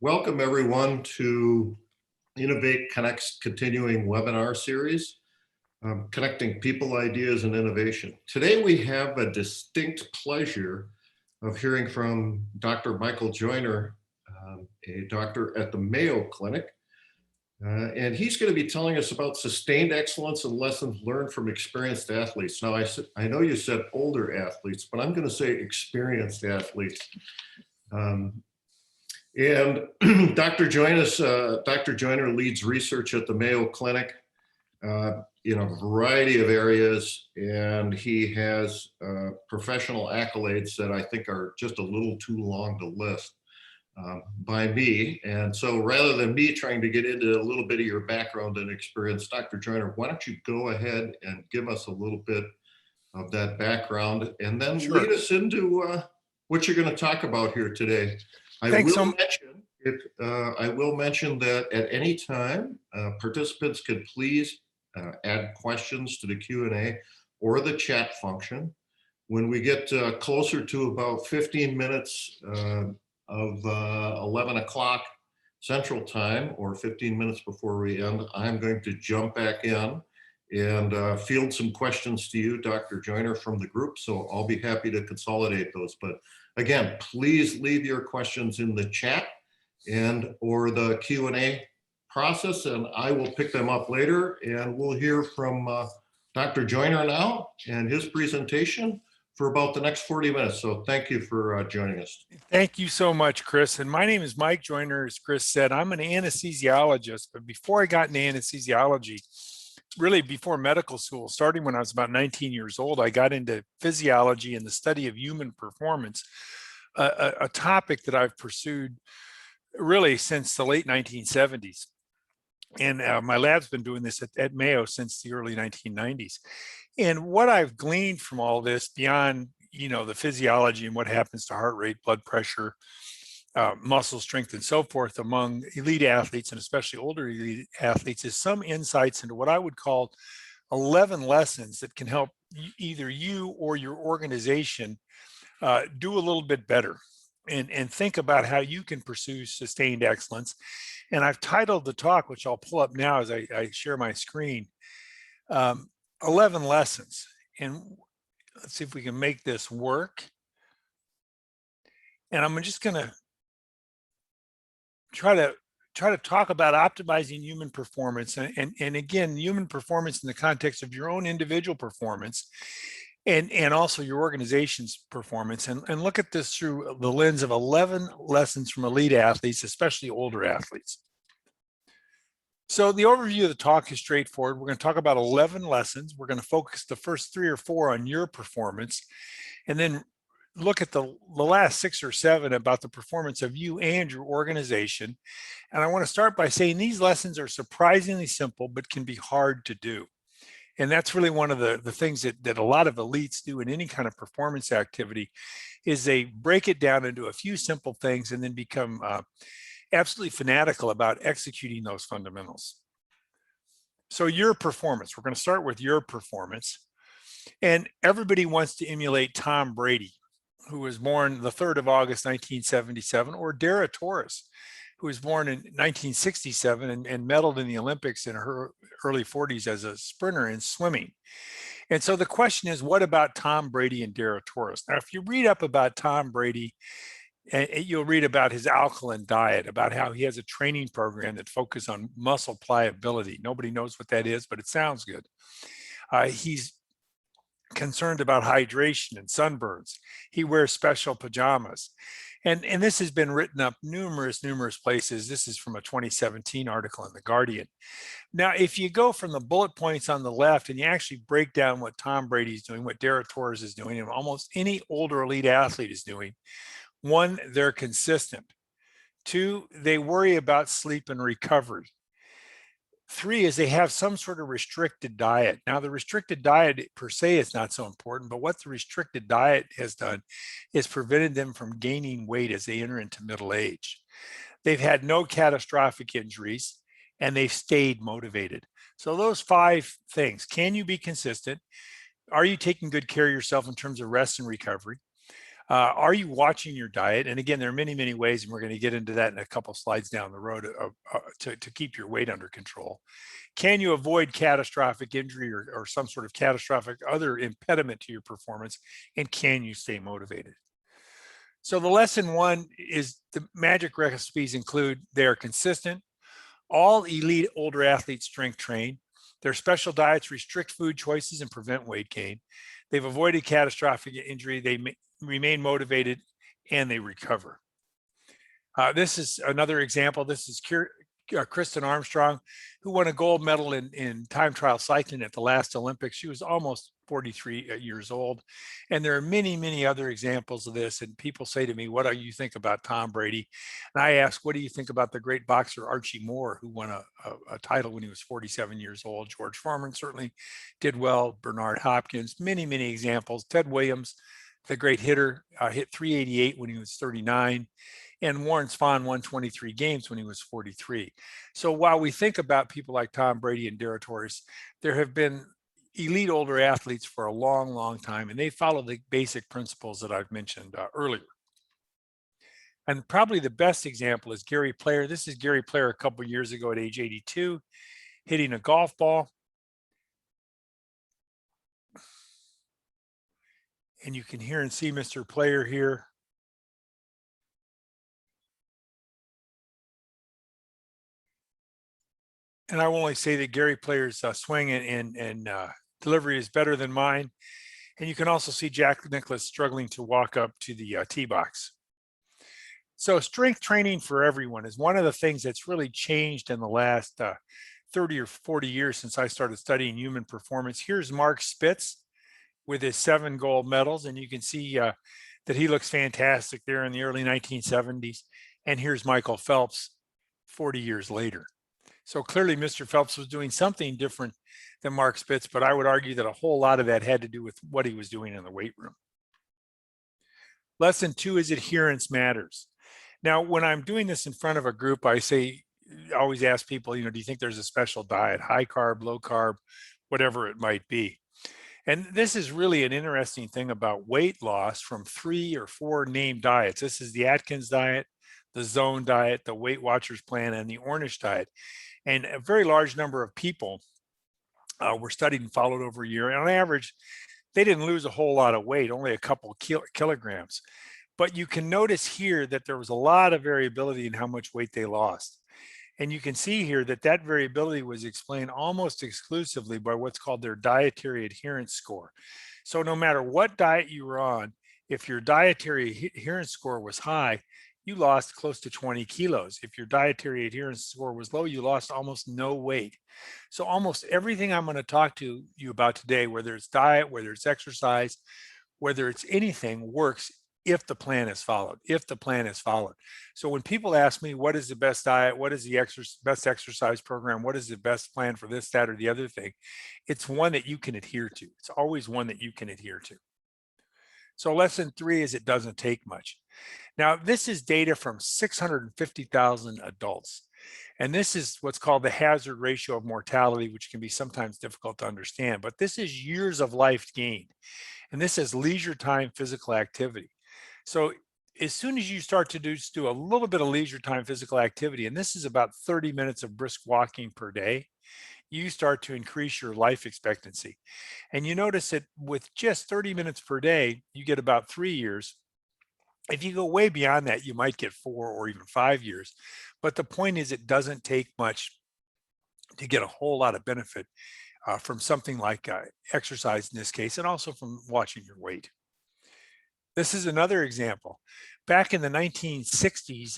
Welcome everyone to Innovate Connect's continuing webinar series, Connecting People, Ideas, and Innovation. Today we have a distinct pleasure of hearing from Dr. Michael Joyner, a doctor at the Mayo Clinic. And he's going to be telling us about sustained excellence and lessons learned from experienced athletes. Now, I know you said older athletes, but I'm going to say experienced athletes. And Dr. Joyner leads research at the Mayo Clinic in a variety of areas, and he has professional accolades that I think are just a little too long to list by me. And so rather than me trying to get into a little bit of your background and experience, Dr. Joyner, why don't you go ahead and give us a little bit of that background and then lead us into what you're going to talk about here today. I will mention that at any time, participants could please add questions to the Q&A or the chat function. When we get closer to about 15 minutes of 11 o'clock Central Time, or 15 minutes before we end, I'm going to jump back in and field some questions to you, Dr. Joyner, from the group. So I'll be happy to consolidate those. But again, please leave your questions in the chat and or the Q&A process, and I will pick them up later. And we'll hear from Dr. Joyner now and his presentation for about the next 40 minutes. So thank you for joining us. Thank you so much, Chris. And my name is Mike Joyner. As Chris said, I'm an anesthesiologist, but before I got into anesthesiology, really before medical school, starting when I was about 19 years old, I got into physiology and the study of human performance, a topic that I've pursued really since the late 1970s. And my lab's been doing this at Mayo since the early 1990s. And what I've gleaned from all this beyond, the physiology and what happens to heart rate, blood pressure, muscle strength, and so forth among elite athletes, and especially older elite athletes, is some insights into what I would call 11 lessons that can help either you or your organization do a little bit better and think about how you can pursue sustained excellence. And I've titled the talk, which I'll pull up now as I share my screen, 11 lessons. And let's see if we can make this work. And I'm just going to try to talk about optimizing human performance, and again, human performance in the context of your own individual performance and also your organization's performance, and look at this through the lens of 11 lessons from elite athletes, especially older athletes. So the overview of the talk is straightforward. We're going to talk about 11 lessons. We're going to focus the first 3 or 4 on your performance, and then look at the last 6 or 7 about the performance of you and your organization. And I want to start by saying these lessons are surprisingly simple, but can be hard to do. And that's really one of the things that a lot of elites do in any kind of performance activity, is they break it down into a few simple things and then become absolutely fanatical about executing those fundamentals. So your performance, we're going to start with your performance. And everybody wants to emulate Tom Brady, who was born the 3rd of August, 1977, or Dara Torres, who was born in 1967 and medaled in the Olympics in her early 40s as a sprinter in swimming. And so the question is, what about Tom Brady and Dara Torres? Now, if you read up about Tom Brady, you'll read about his alkaline diet, about how he has a training program that focuses on muscle pliability. Nobody knows what that is, but it sounds good. He's concerned about hydration and sunburns. He wears special pajamas. And this has been written up numerous places. This is from a 2017 article in The Guardian. Now, if you go from the bullet points on the left and you actually break down what Tom Brady's doing, what Dara Torres is doing, and almost any older elite athlete is doing, 1, they're consistent. 2, they worry about sleep and recovery. 3 is they have some sort of restricted diet. Now, the restricted diet per se is not so important, but what the restricted diet has done is prevented them from gaining weight as they enter into middle age. They've had no catastrophic injuries, and they've stayed motivated. So those 5 things: can you be consistent? Are you taking good care of yourself in terms of rest and recovery? Are you watching your diet? And again, there are many, many ways, and we're going to get into that in a couple slides down the road to keep your weight under control. Can you avoid catastrophic injury or some sort of catastrophic other impediment to your performance? And can you stay motivated? So the lesson one is the magic recipes include they are consistent. All elite older athletes strength train. Their special diets restrict food choices and prevent weight gain. They've avoided catastrophic injury. They remain motivated and they recover. This is another example. This is Kristen Armstrong, who won a gold medal in time trial cycling at the last Olympics. She was almost 43 years old. And there are many, many other examples of this. And people say to me, what do you think about Tom Brady? And I ask, what do you think about the great boxer Archie Moore, who won a title when he was 47 years old? George Foreman certainly did well. Bernard Hopkins, many, many examples. Ted Williams, the great hitter, hit 388 when he was 39. And Warren Spahn won 23 games when he was 43. So while we think about people like Tom Brady and Dara Torres, there have been elite older athletes for a long, long time, and they follow the basic principles that I've mentioned earlier. And probably the best example is Gary Player. This is Gary Player a couple years ago at age 82, hitting a golf ball. And you can hear and see Mr. Player here. And I will only say that Gary Player's swing and delivery is better than mine. And you can also see Jack Nicklaus struggling to walk up to the tee box. So strength training for everyone is one of the things that's really changed in the last 30 or 40 years since I started studying human performance. Here's Mark Spitz with his 7 gold medals, and you can see that he looks fantastic there in the early 1970s. And here's Michael Phelps 40 years later. So clearly Mr. Phelps was doing something different than Mark Spitz, but I would argue that a whole lot of that had to do with what he was doing in the weight room. Lesson 2 is adherence matters. Now, when I'm doing this in front of a group, I always ask people, do you think there's a special diet, high carb, low carb, whatever it might be? And this is really an interesting thing about weight loss from 3 or 4 named diets. This is the Atkins diet, the Zone diet, the Weight Watchers plan, and the Ornish diet. And a very large number of people were studied and followed over a year. And on average, they didn't lose a whole lot of weight, only a couple kilograms. But you can notice here that there was a lot of variability in how much weight they lost. And you can see here that that variability was explained almost exclusively by what's called their dietary adherence score. So no matter what diet you were on, if your dietary adherence score was high, you lost close to 20 kilos. If your dietary adherence score was low, you lost almost no weight. So almost everything I'm going to talk to you about today, whether it's diet, whether it's exercise, whether it's anything, works if the plan is followed, So when people ask me, what is the best diet? What is the best exercise program? What is the best plan for this, that, or the other thing? It's one that you can adhere to. It's always one that you can adhere to. So lesson 3 is it doesn't take much. Now, this is data from 650,000 adults. And this is what's called the hazard ratio of mortality, which can be sometimes difficult to understand. But this is years of life gained. And this is leisure time physical activity. So as soon as you start to do a little bit of leisure time physical activity, and this is about 30 minutes of brisk walking per day, you start to increase your life expectancy. And you notice that with just 30 minutes per day, you get about 3 years. If you go way beyond that, you might get 4 or even 5 years. But the point is, it doesn't take much to get a whole lot of benefit from something like exercise in this case, and also from watching your weight. This is another example. Back in the 1960s,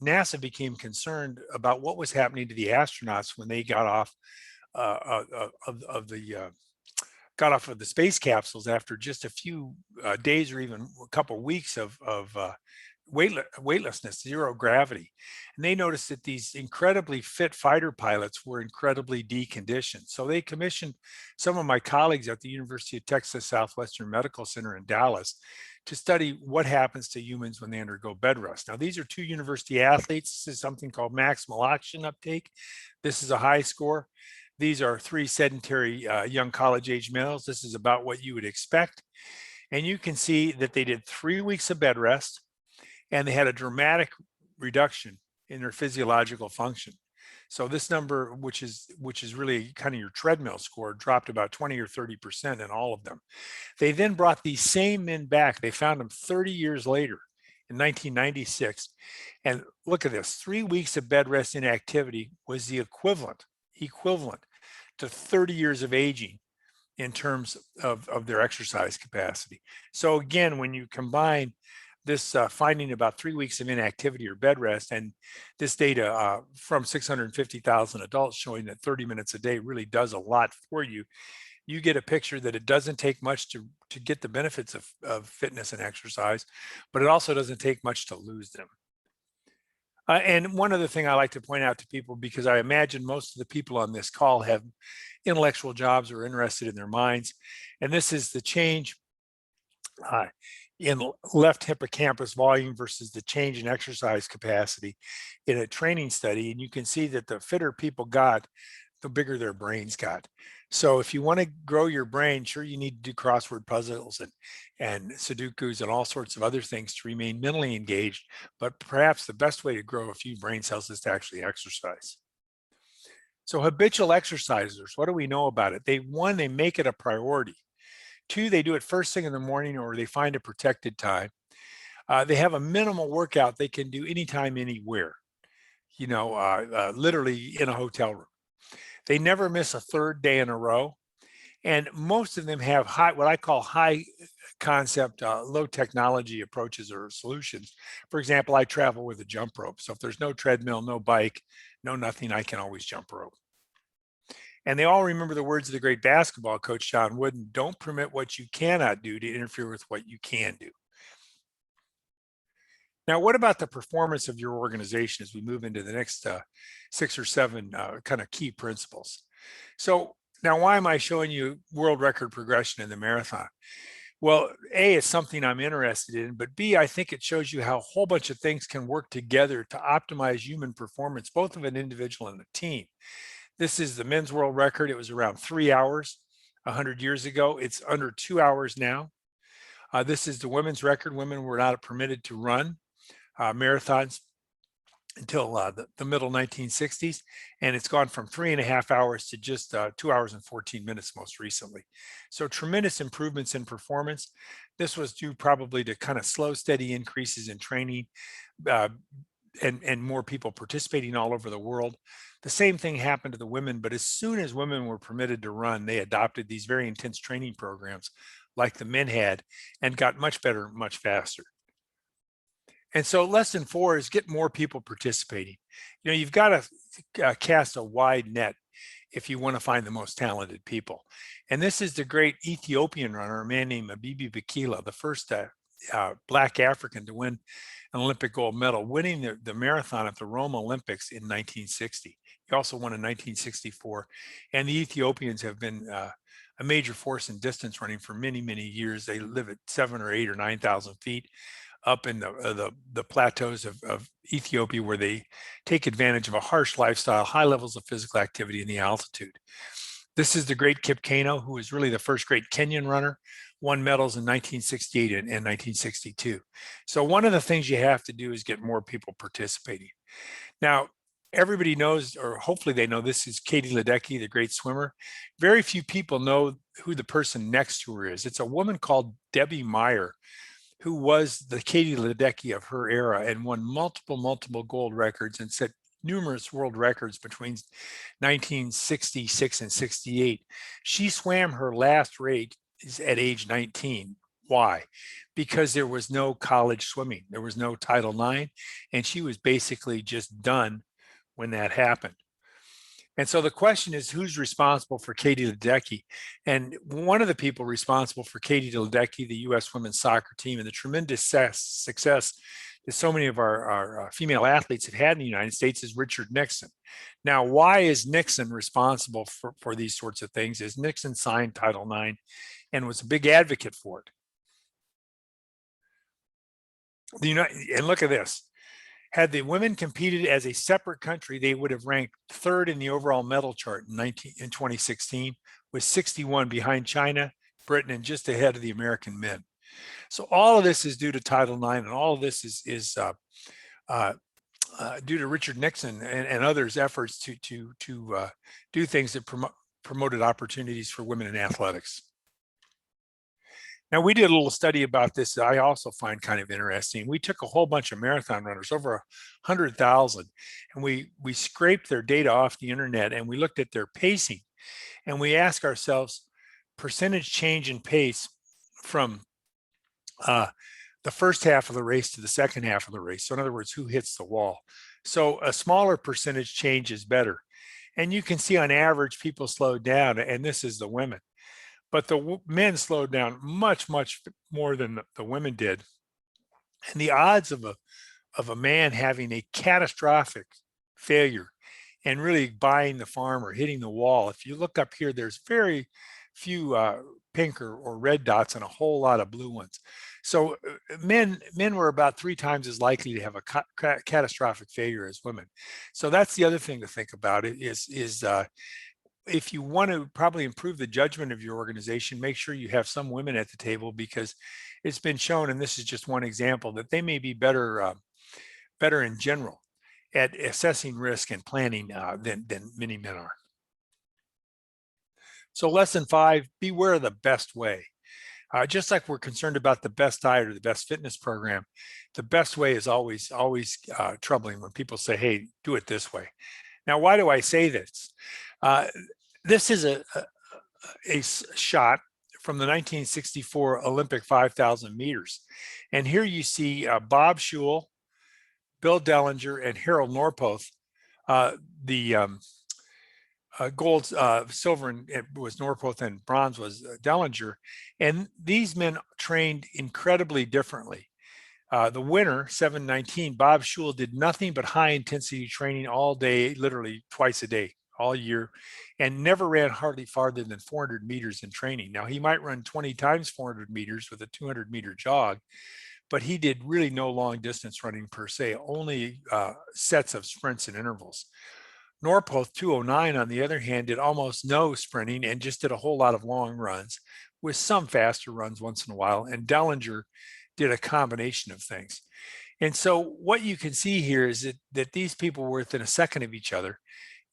NASA became concerned about what was happening to the astronauts when they got off of the space capsules after just a few days or even a couple of weeks of weightlessness, zero gravity. And they noticed that these incredibly fit fighter pilots were incredibly deconditioned. So they commissioned some of my colleagues at the University of Texas Southwestern Medical Center in Dallas to study what happens to humans when they undergo bed rest. Now, these are 2 university athletes. This is something called maximal oxygen uptake. This is a high score. These are 3 sedentary young college-age males. This is about what you would expect. And you can see that they did 3 weeks of bed rest, and they had a dramatic reduction in their physiological function. So this number, which is really kind of your treadmill score, dropped about 20 or 30% in all of them. They then brought these same men back. They found them 30 years later in 1996. And look at this, 3 weeks of bed rest inactivity was the equivalent to 30 years of aging in terms of their exercise capacity. So again, when you combine this finding about 3 weeks of inactivity or bed rest and this data from 650,000 adults showing that 30 minutes a day really does a lot for you, you get a picture that it doesn't take much to get the benefits of fitness and exercise, but it also doesn't take much to lose them. And one other thing I like to point out to people, because I imagine most of the people on this call have intellectual jobs or are interested in their minds, and this is the change uh, in left hippocampus volume versus the change in exercise capacity in a training study. And you can see that the fitter people got, the bigger their brains got. So if you want to grow your brain, sure, you need to do crossword puzzles and Sudokus and all sorts of other things to remain mentally engaged. But perhaps the best way to grow a few brain cells is to actually exercise. So habitual exercisers, what do we know about it? They make it a priority. Two, they do it first thing in the morning or they find a protected time. They have a minimal workout they can do anytime, anywhere, literally in a hotel room. They never miss a third day in a row. And most of them have what I call high concept, low technology approaches or solutions. For example, I travel with a jump rope. So if there's no treadmill, no bike, no nothing, I can always jump rope. And they all remember the words of the great basketball coach, John Wooden: don't permit what you cannot do to interfere with what you can do. Now, what about the performance of your organization as we move into the next 6 or 7 kind of key principles? So now, why am I showing you world record progression in the marathon? Well, A, it's something I'm interested in, but B, I think it shows you how a whole bunch of things can work together to optimize human performance, both of an individual and a team. This is the men's world record. It was around 3 hours 100 years ago. It's under 2 hours now. This is the women's record. Women were not permitted to run marathons until the middle 1960s, and it's gone from 3.5 hours to just 2 hours and 14 minutes most recently. So tremendous improvements in performance. This was due probably to kind of slow, steady increases in training uh, and more people participating all over the world. The same thing happened to the women, but as soon as women were permitted to run, they adopted these very intense training programs like the men had and got much better, much faster. And so lesson 4 is get more people participating. You've got to cast a wide net if you want to find the most talented people. And this is the great Ethiopian runner, a man named Abibi Bikila, the first Black African to win an Olympic gold medal, winning the marathon at the Rome Olympics in 1960. He also won in 1964. And the Ethiopians have been a major force in distance running for many, many years. They live at 7 or 8 or 9,000 feet up in the plateaus of Ethiopia, where they take advantage of a harsh lifestyle, high levels of physical activity, and the altitude. This is the great Kip Keino, who was really the first great Kenyan runner, won medals in 1968 and 1962. So one of the things you have to do is get more people participating. Now, everybody knows, or hopefully they know, this is Katie Ledecky, the great swimmer. Very few people know who the person next to her is. It's a woman called Debbie Meyer, who was the Katie Ledecky of her era and won multiple gold records and set numerous world records between 1966 and 68. She swam her last race at age 19. Why? Because there was no college swimming. There was no Title IX, and she was basically just done when that happened. And so the question is, who's responsible for Katie Ledecky? And one of the people responsible for Katie Ledecky, the U.S. women's soccer team, and the tremendous success that so many of our female athletes have had in the United States, is Richard Nixon. Now, why is Nixon responsible for these sorts of things? Is Nixon signed Title IX and was a big advocate for it. And look at this. Had the women competed as a separate country, they would have ranked 3rd in the overall medal chart in 2016, with 61 behind China, Britain, and just ahead of the American men. So all of this is due to Title IX, and all of this is uh, due to Richard Nixon and others' efforts to do things that promoted opportunities for women in athletics. Now, we did a little study about this that I also find kind of interesting. We took a whole bunch of marathon runners, over 100,000, and we scraped their data off the internet, and we looked at their pacing, and we asked ourselves percentage change in pace from the first half of the race to the second half of the race. So in other words, who hits the wall? So a smaller percentage change is better. And you can see on average, people slowed down, and this is the women. But the men slowed down much, much more than the women did. And the odds of a man having a catastrophic failure and really buying the farm or hitting the wall, if you look up here, there's very few pink or red dots and a whole lot of blue ones. So men were about 3 times as likely to have a catastrophic failure as women. So that's the other thing to think about. It is if you want to probably improve the judgment of your organization, make sure you have some women at the table, because it's been shown, and this is just one example, that they may be better in general at assessing risk and planning than many men are. So lesson 5, beware of the best way. Just like we're concerned about the best diet or the best fitness program, the best way is always troubling when people say, hey, do it this way. Now, why do I say this? This is a shot from the 1964 Olympic 5,000 meters. And here you see Bob Schul, Bill Dellinger, and Harold Norpoth. The gold, silver, and it was Norpoth, and bronze was Dellinger. And these men trained incredibly differently. The winner, 719, Bob Schul, did nothing but high intensity training all day, literally twice a day, all year, and never ran hardly farther than 400 meters in training. Now, he might run 20 times 400 meters with a 200-meter jog, but he did really no long distance running per se, only sets of sprints and intervals. Norpoth, 209, on the other hand, did almost no sprinting and just did a whole lot of long runs with some faster runs once in a while. And Dellinger did a combination of things. And so what you can see here is that these people were within a second of each other,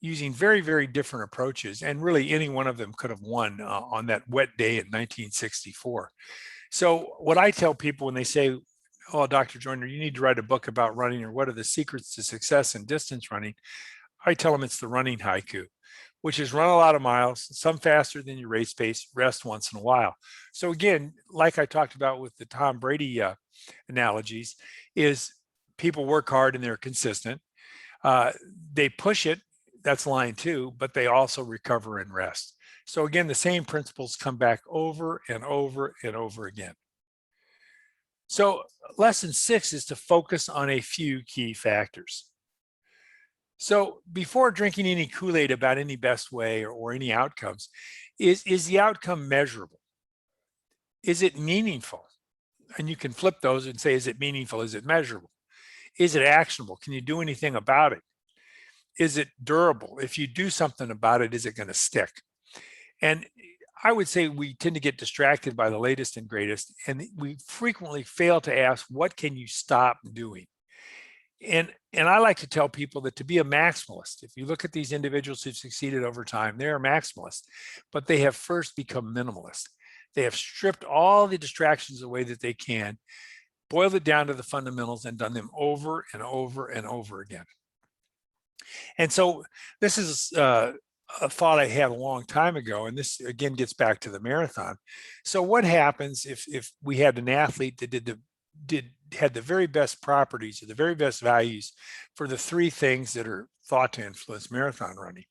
using very, very different approaches. And really any one of them could have won on that wet day in 1964. So what I tell people when they say, oh, Dr. Joyner, you need to write a book about running, or what are the secrets to success in distance running? I tell them it's the running haiku, which is run a lot of miles, some faster than your race pace, rest once in a while. So again, like I talked about with the Tom Brady analogies, is people work hard and they're consistent. They push it, that's line 2, but they also recover and rest. So again, the same principles come back over and over and over again. So lesson 6 is to focus on a few key factors. So before drinking any Kool-Aid about any best way or any outcomes, is the outcome measurable? Is it meaningful? And you can flip those and say, is it meaningful? Is it measurable? Is it actionable? Can you do anything about it? Is it durable? If you do something about it, is it going to stick? And I would say we tend to get distracted by the latest and greatest, and we frequently fail to ask, what can you stop doing? And I like to tell people that to be a maximalist, if you look at these individuals who've succeeded over time, they're maximalists, but they have first become minimalist. They have stripped all the distractions away that they can, boiled it down to the fundamentals, and done them over and over and over again. And so this is a thought I had a long time ago, and this again gets back to the marathon. So what happens if we had an athlete that had the very best properties or the very best values for the 3 things that are thought to influence marathon running?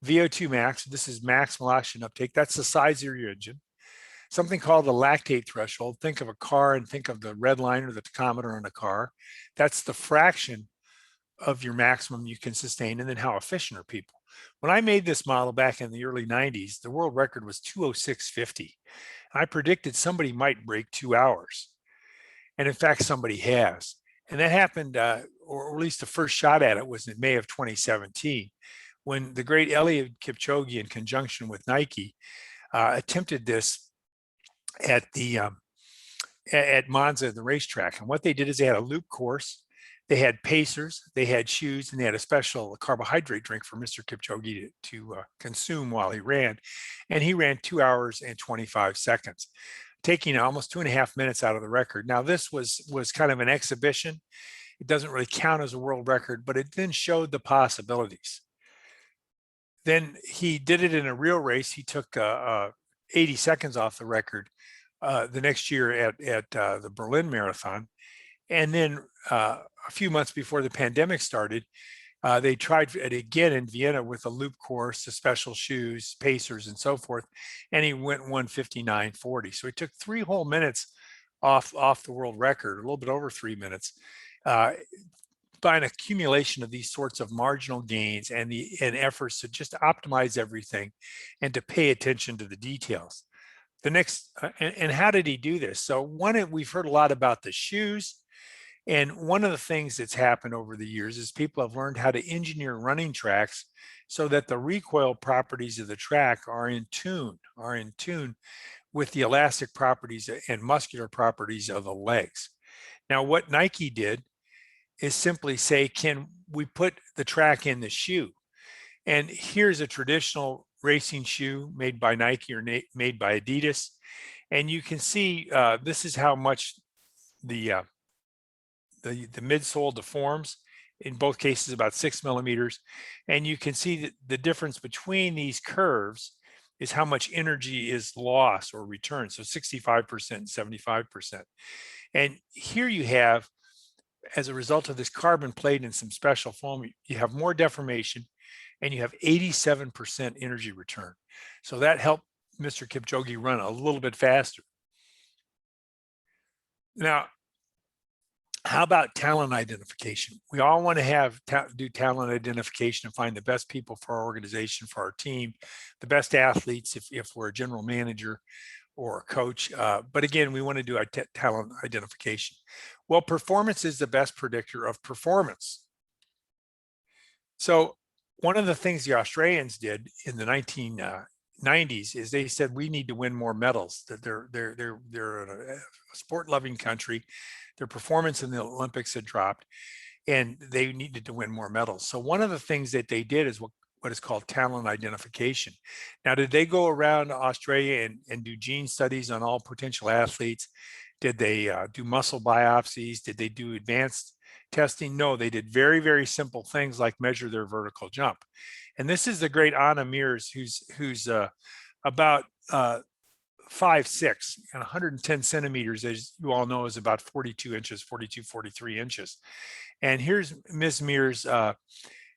VO2 max, this is maximal oxygen uptake, that's the size of your engine. Something called the lactate threshold, think of a car and think of the red line or the tachometer on a car. That's the fraction of your maximum you can sustain, and then how efficient are people. When I made this model back in the early 90s, the world record was 206.50. I predicted somebody might break 2 hours. And in fact, somebody has. And that happened, or at least the first shot at it was in May of 2017, when the great Eliud Kipchoge, in conjunction with Nike, attempted this at the at Monza, the racetrack. And what they did is they had a loop course, they had pacers, they had shoes, and they had a special carbohydrate drink for Mr. Kipchoge to consume while he ran. And he ran 2 hours and 25 seconds, taking almost 2.5 minutes out of the record. Now, this was kind of an exhibition. It doesn't really count as a world record, but it then showed the possibilities. Then he did it in a real race. He took 80 seconds off the record the next year at the Berlin Marathon. And then a few months before the pandemic started, they tried it again in Vienna with a loop course, the special shoes, pacers, and so forth. And he went 1:59:40. So he took 3 whole minutes off the world record, a little bit over 3 minutes, by an accumulation of these sorts of marginal gains and efforts to just optimize everything and to pay attention to the details. The next, and how did he do this? So we've heard a lot about the shoes. And one of the things that's happened over the years is people have learned how to engineer running tracks so that the recoil properties of the track are in tune with the elastic properties and muscular properties of the legs. Now, what Nike did is simply say, can we put the track in the shoe? And here's a traditional racing shoe made by Nike or made by Adidas. And you can see this is how much the midsole deforms, in both cases about 6 millimeters. And you can see that the difference between these curves is how much energy is lost or returned. So 65% and 75%. And here you have, as a result of this carbon plate and some special foam, you have more deformation and you have 87% energy return. So that helped Mr. Kipchoge run a little bit faster. Now, how about talent identification? We all want to do talent identification and find the best people for our organization, for our team, the best athletes if we're a general manager or a coach. But again, we want to do our talent identification. Well, performance is the best predictor of performance. So one of the things the Australians did in the 1990s is they said we need to win more medals. That they're a sport-loving country. Their performance in the Olympics had dropped, and they needed to win more medals. So one of the things that they did is what is called talent identification. Now, did they go around Australia and do gene studies on all potential athletes? Did they do muscle biopsies? Did they do advanced testing? No, they did very, very simple things like measure their vertical jump. And this is the great Anna Mears, who's about 5'6" and 110 centimeters, as you all know, is about 42 inches, 42, 43 inches. And here's Ms. Mears,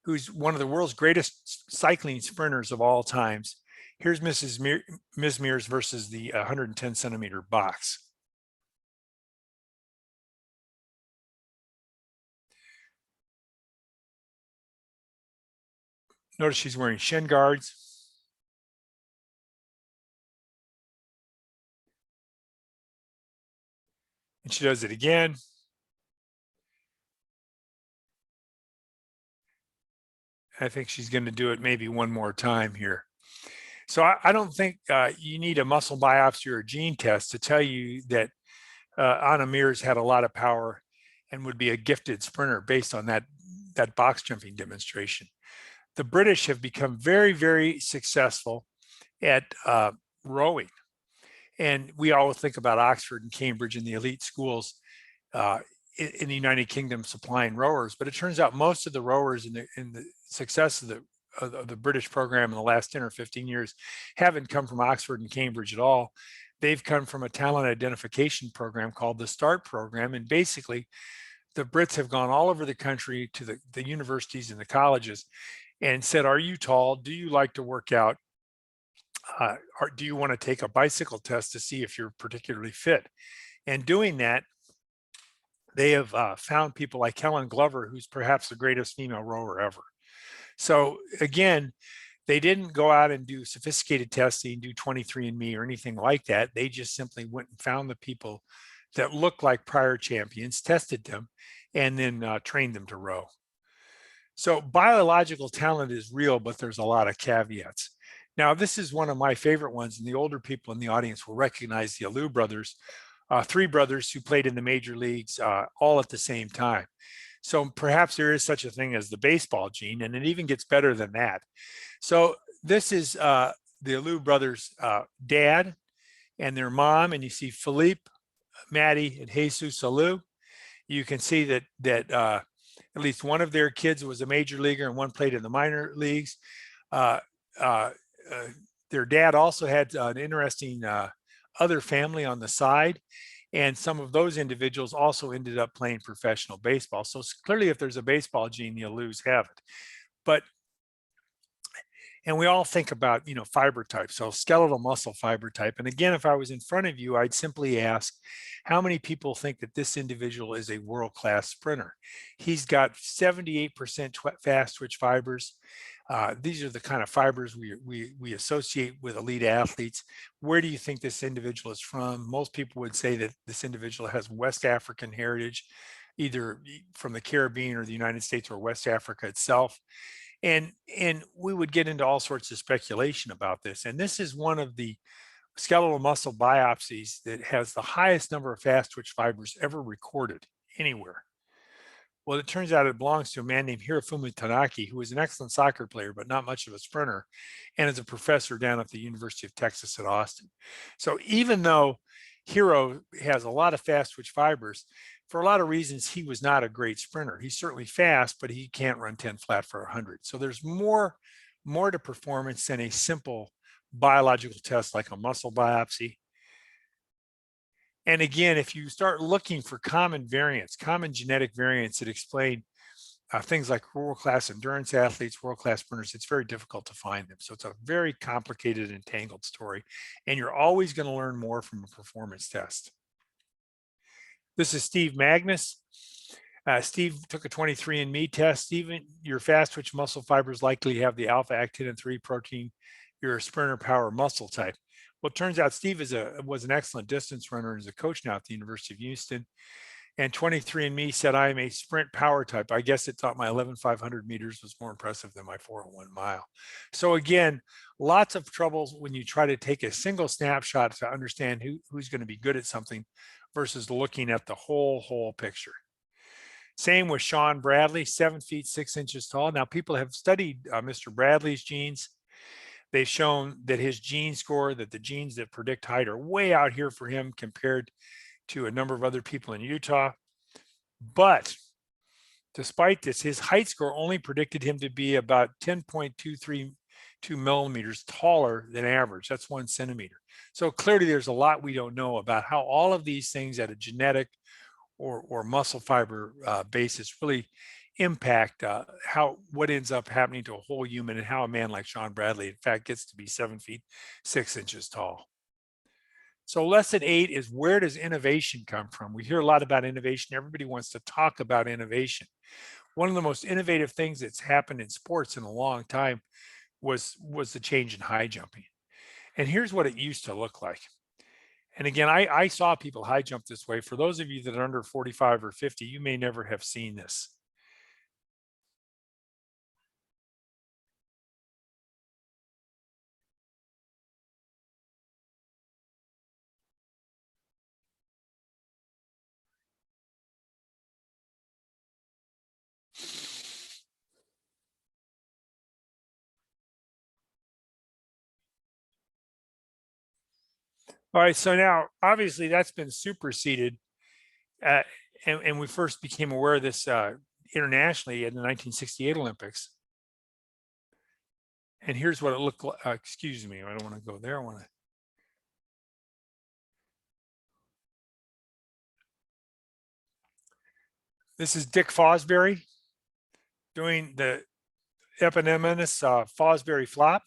who's one of the world's greatest cycling sprinters of all times. Here's Ms. Mears versus the 110 centimeter box. Notice she's wearing shin guards. And she does it again. I think she's going to do it maybe one more time here. So I don't think you need a muscle biopsy or a gene test to tell you that Anna Mears had a lot of power and would be a gifted sprinter based on that box jumping demonstration. The British have become very, very successful at rowing. And we all think about Oxford and Cambridge and the elite schools in the United Kingdom supplying rowers, but it turns out most of the rowers in the success of the British program in the last 10 or 15 years haven't come from Oxford and Cambridge at all. They've come from a talent identification program called the START program. And basically, the Brits have gone all over the country to the universities and the colleges and said, are you tall? Do you like to work out? Or do you want to take a bicycle test to see if you're particularly fit? And doing that, they have found people like Helen Glover, who's perhaps the greatest female rower ever. So again, they didn't go out and do sophisticated testing, do 23andMe or anything like that. They just simply went and found the people that looked like prior champions, tested them, and then trained them to row. So biological talent is real, but there's a lot of caveats. Now, this is one of my favorite ones, and the older people in the audience will recognize the Alou brothers. three brothers who played in the major leagues all at the same time. So perhaps there is such a thing as the baseball gene, and it even gets better than that. So this is the Alou brothers' dad and their mom, and you see Philippe, Maddie, and Jesus Alou. You can see that at least one of their kids was a major leaguer and one played in the minor leagues. Uh, uh, uh, their dad also had an interesting other family on the side. And some of those individuals also ended up playing professional baseball. So clearly, if there's a baseball gene, the Alous have it. But and we all think about, fiber type, so skeletal muscle fiber type. And again, if I was in front of you, I'd simply ask, how many people think that this individual is a world-class sprinter? He's got 78% fast twitch fibers. These are the kind of fibers we associate with elite athletes. Where do you think this individual is from? Most people would say that this individual has West African heritage, either from the Caribbean or the United States or West Africa itself. And we would get into all sorts of speculation about this. And this is one of the skeletal muscle biopsies that has the highest number of fast twitch fibers ever recorded anywhere. Well, it turns out it belongs to a man named Hirofumi Tanaki, who is an excellent soccer player, but not much of a sprinter, and is a professor down at the University of Texas at Austin. So even though Hiro has a lot of fast twitch fibers, for a lot of reasons, he was not a great sprinter. He's certainly fast, but he can't run 10 flat for 100. So there's more to performance than a simple biological test like a muscle biopsy. And again, if you start looking for common variants, common genetic variants that explain things like world-class endurance athletes, world-class sprinters, it's very difficult to find them. So it's a very complicated and tangled story. And you're always going to learn more from a performance test. This is Steve Magnus. Steve took a 23andMe test. Stephen, your fast twitch muscle fibers likely have the alpha actinin 3 protein. You're a sprinter power muscle type. Well, it turns out Steve was an excellent distance runner and is a coach now at the University of Houston. And 23andMe said I am a sprint power type. I guess it thought my 11,500 meters was more impressive than my 401 mile. So again, lots of troubles when you try to take a single snapshot to understand who's going to be good at something versus looking at the whole picture. Same with Sean Bradley, 7 feet 6 inches tall. Now, people have studied Mr. Bradley's genes. They've shown that his gene score, that the genes that predict height are way out here for him compared to a number of other people in Utah. But despite this, his height score only predicted him to be about 10.232 millimeters taller than average. That's 1 centimeter. So clearly there's a lot we don't know about how all of these things at a genetic or muscle fiber basis really impact what ends up happening to a whole human, and how a man like Sean Bradley, in fact, gets to be 7 feet 6 inches tall. So lesson 8 is, where does innovation come from? We hear a lot about innovation. Everybody wants to talk about innovation. One of the most innovative things that's happened in sports in a long time was the change in high jumping. And here's what it used to look like. And again, I saw people high jump this way. For those of you that are under 45 or 50, you may never have seen this. All right, so now obviously that's been superseded, and we first became aware of this internationally in the 1968 Olympics. And here's what it looked like. Excuse me, I don't want to go there. I want to. This is Dick Fosbury doing the eponymous Fosbury flop.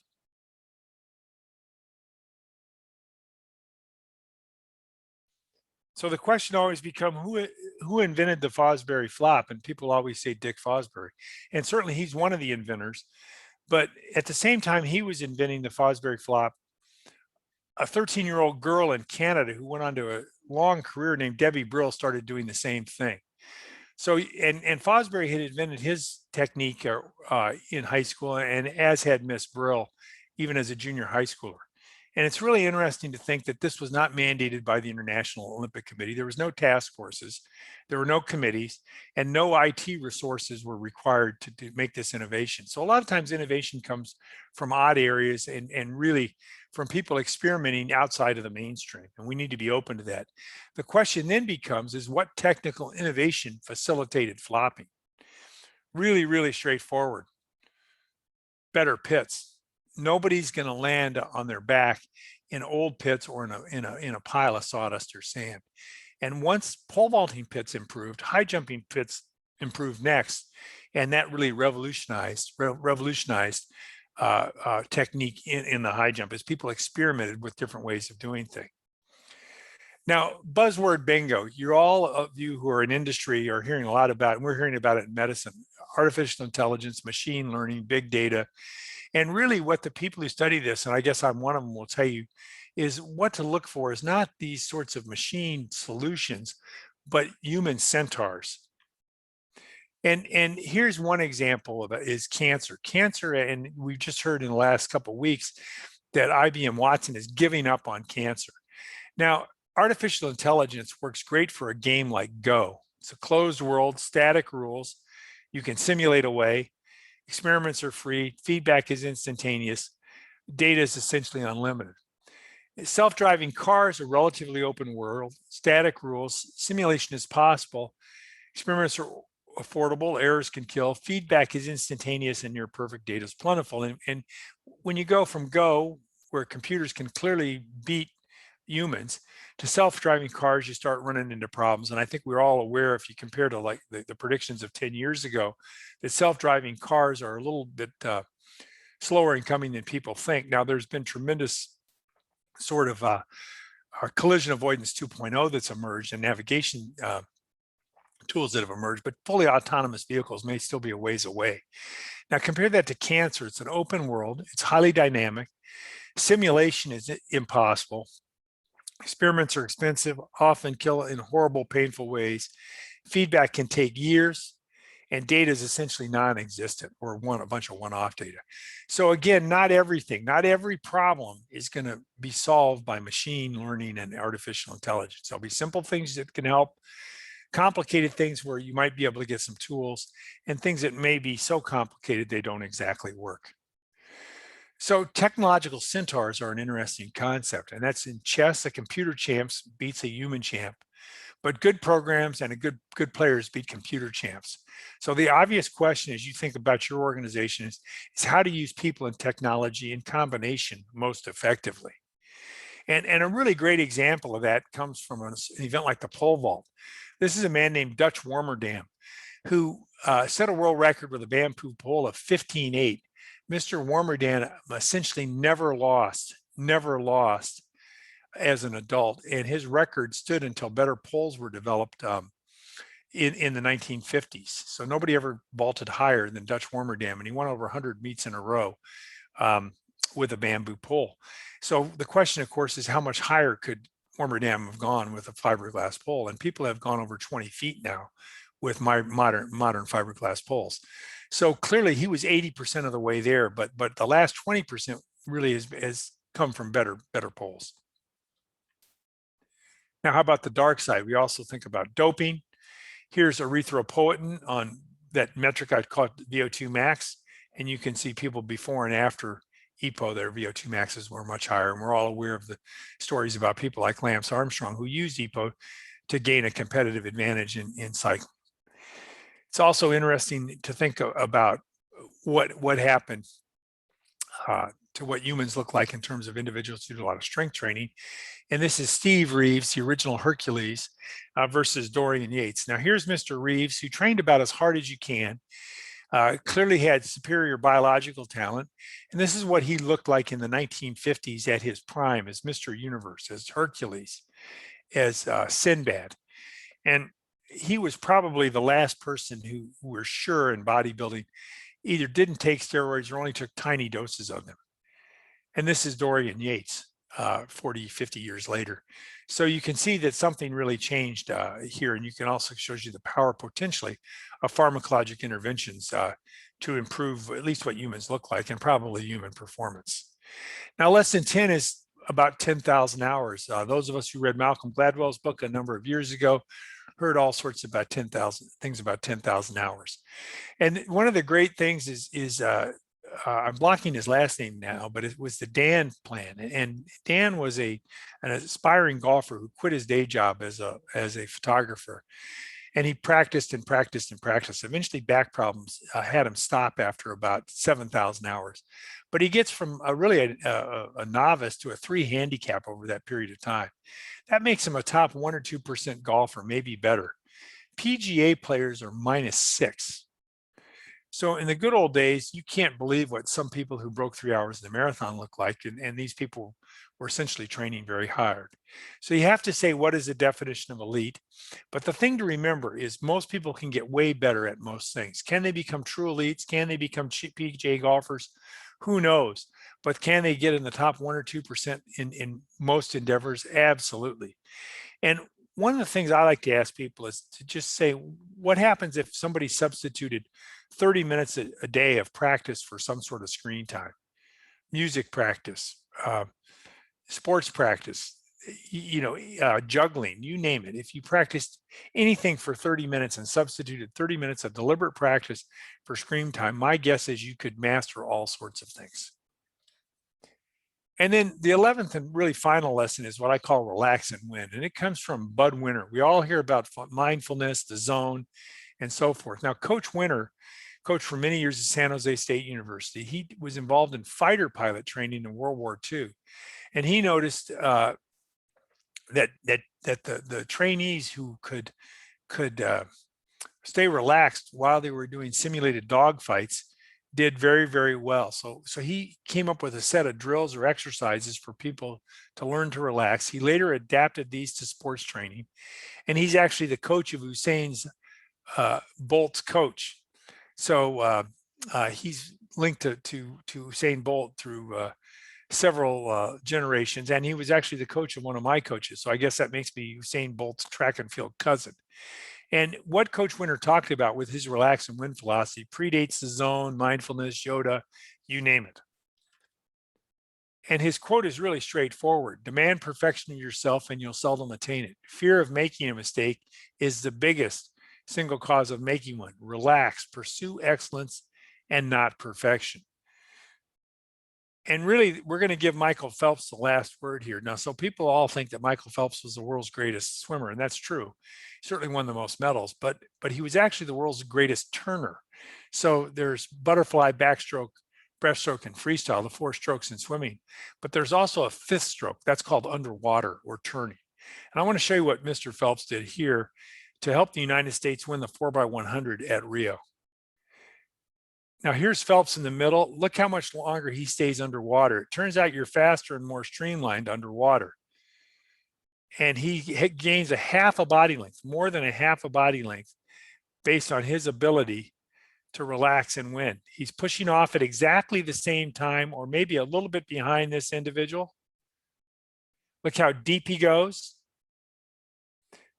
So the question always become, who invented the Fosbury flop? And people always say Dick Fosbury. And certainly he's one of the inventors. But at the same time he was inventing the Fosbury flop, a 13-year-old girl in Canada who went on to a long career named Debbie Brill started doing the same thing. So, and Fosbury had invented his technique in high school, and as had Miss Brill, even as a junior high schooler. And it's really interesting to think that this was not mandated by the International Olympic Committee. There was no task forces, there were no committees, and no IT resources were required to make this innovation. So a lot of times innovation comes from odd areas and really from people experimenting outside of the mainstream. And we need to be open to that. The question then becomes is what technical innovation facilitated flopping? Really, really straightforward. Better pits. Nobody's going to land on their back in old pits or in a pile of sawdust or sand. And once pole vaulting pits improved, high jumping pits improved next, and that really revolutionized technique in the high jump as people experimented with different ways of doing things. Now, buzzword bingo, you're all of you who are in industry are hearing a lot about, and we're hearing about it in medicine, artificial intelligence, machine learning, big data. And really what the people who study this, and I guess I'm one of them, will tell you, is what to look for is not these sorts of machine solutions, but human centaurs. And here's one example of it is cancer. Cancer, and we've just heard in the last couple of weeks that IBM Watson is giving up on cancer. Now, artificial intelligence works great for a game like Go. It's a closed world, static rules. You can simulate away. Experiments are free. Feedback is instantaneous. Data is essentially unlimited. Self-driving cars are relatively open world, static rules. Simulation is possible. Experiments are affordable. Errors can kill. Feedback is instantaneous, and near perfect data is plentiful. And when you go from Go, where computers can clearly beat humans, to self-driving cars, you start running into problems. And I think we're all aware, if you compare to like the predictions of 10 years ago, that self-driving cars are a little bit slower in coming than people think. Now, there's been tremendous sort of collision avoidance 2.0 that's emerged and navigation tools that have emerged, but fully autonomous vehicles may still be a ways away. Now, compare that to cancer. It's an open world. It's highly dynamic. Simulation is impossible. Experiments are expensive, often kill in horrible, painful ways. Feedback can take years, and data is essentially non-existent or a bunch of one-off data. So again, not everything, not every problem is going to be solved by machine learning and artificial intelligence. There'll be simple things that can help, complicated things where you might be able to get some tools, and things that may be so complicated they don't exactly work. So technological centaurs are an interesting concept, and that's in chess, a computer champ beats a human champ, but good programs and good players beat computer champs. So the obvious question as you think about your organization is how to use people and technology in combination most effectively. And a really great example of that comes from an event like the pole vault. This is a man named Dutch Warmerdam who set a world record with a bamboo pole of 15.8. Mr. Warmerdam essentially never lost as an adult, and his record stood until better poles were developed in the 1950s. So nobody ever vaulted higher than Dutch Warmerdam, and he won over 100 meets in a row with a bamboo pole. So the question, of course, is how much higher could Warmerdam have gone with a fiberglass pole? And people have gone over 20 feet now with modern fiberglass poles. So clearly he was 80% of the way there, but the last 20% really has come from better poles. Now, how about the dark side? We also think about doping. Here's erythropoietin on that metric I'd call it VO2 max, and you can see people before and after EPO, their VO2 maxes were much higher. And we're all aware of the stories about people like Lance Armstrong who used EPO to gain a competitive advantage in cycling. It's also interesting to think about what happened to what humans look like in terms of individuals who do a lot of strength training. And this is Steve Reeves, the original Hercules, versus Dorian Yates. Now here's Mr. Reeves, who trained about as hard as you can, clearly had superior biological talent. And this is what he looked like in the 1950s at his prime as Mr. Universe, as Hercules, as Sinbad. And he was probably the last person who we're sure in bodybuilding either didn't take steroids or only took tiny doses of them. And this is Dorian Yates, 40, 50 years later. So you can see that something really changed here. And you can also shows you the power potentially of pharmacologic interventions to improve at least what humans look like and probably human performance. Now, lesson 10 is about 10,000 hours. Those of us who read Malcolm Gladwell's book a number of years ago heard all sorts about 10,000 things about 10,000 hours. And one of the great things is I'm blocking his last name now, but it was the Dan plan. And Dan was an aspiring golfer who quit his day job as a photographer. And he practiced and practiced and practiced. Eventually, back problems had him stop after about 7,000 hours. But he gets from a novice to a 3 handicap over that period of time. That makes him a top 1 or 2% golfer, maybe better. PGA players are -6. So in the good old days, you can't believe what some people who broke 3 hours in the marathon look like. And these people were essentially training very hard. So you have to say, what is the definition of elite? But the thing to remember is most people can get way better at most things. Can they become true elites? Can they become PGA golfers? Who knows? But can they get in the top 1 or 2% in most endeavors? Absolutely. And one of the things I like to ask people is to just say, what happens if somebody substituted 30 minutes a day of practice for some sort of screen time, music practice, sports practice, juggling, you name it. If you practiced anything for 30 minutes and substituted 30 minutes of deliberate practice for screen time, my guess is you could master all sorts of things. And then the 11th and really final lesson is what I call relax and win. And it comes from Bud Winter. We all hear about mindfulness, the zone, and so forth. Now, Coach Winter, coached for many years at San Jose State University. He was involved in fighter pilot training in World War II. And he noticed that the trainees who could stay relaxed while they were doing simulated dogfights did very, very well. So he came up with a set of drills or exercises for people to learn to relax. He later adapted these to sports training, and he's actually the coach of Usain's Bolt's coach. So he's linked to Usain Bolt through several generations, and he was actually the coach of one of my coaches. So I guess that makes me Usain Bolt's track and field cousin. And what Coach Winter talked about with his relax and win philosophy predates the zone, mindfulness, Yoda, you name it. And his quote is really straightforward. Demand perfection of yourself and you'll seldom attain it. Fear of making a mistake is the biggest single cause of making one. Relax, pursue excellence and not perfection. And really, we're going to give Michael Phelps the last word here. Now, so people all think that Michael Phelps was the world's greatest swimmer, and that's true. He certainly won the most medals, but he was actually the world's greatest turner. So there's butterfly, backstroke, breaststroke, and freestyle, the 4 strokes in swimming. But there's also a 5th stroke. That's called underwater or turning. And I want to show you what Mr. Phelps did here to help the United States win the 4x100 at Rio. Now here's Phelps in the middle. Look how much longer he stays underwater. It turns out you're faster and more streamlined underwater. And he gains a half a body length, more than a half a body length, based on his ability to relax and win. He's pushing off at exactly the same time, or maybe a little bit behind this individual. Look how deep he goes.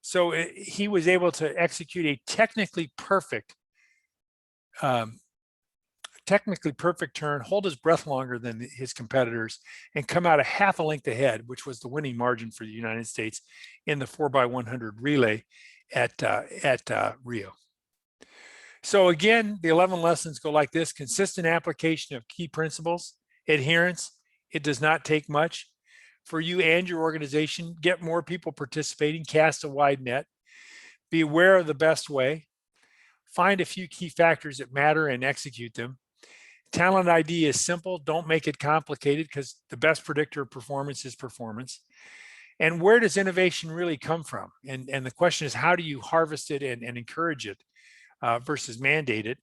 So he was able to execute a technically perfect turn, hold his breath longer than his competitors, and come out a half a length ahead, which was the winning margin for the United States in the 4x100 relay at Rio. So again, the 11 lessons go like this: consistent application of key principles, adherence. It does not take much. For you and your organization, get more people participating, cast a wide net, be aware of the best way, find a few key factors that matter and execute them. Talent ID is simple. Don't make it complicated, because the best predictor of performance is performance. And where does innovation really come from? And the question is, how do you harvest it and encourage it versus mandate it?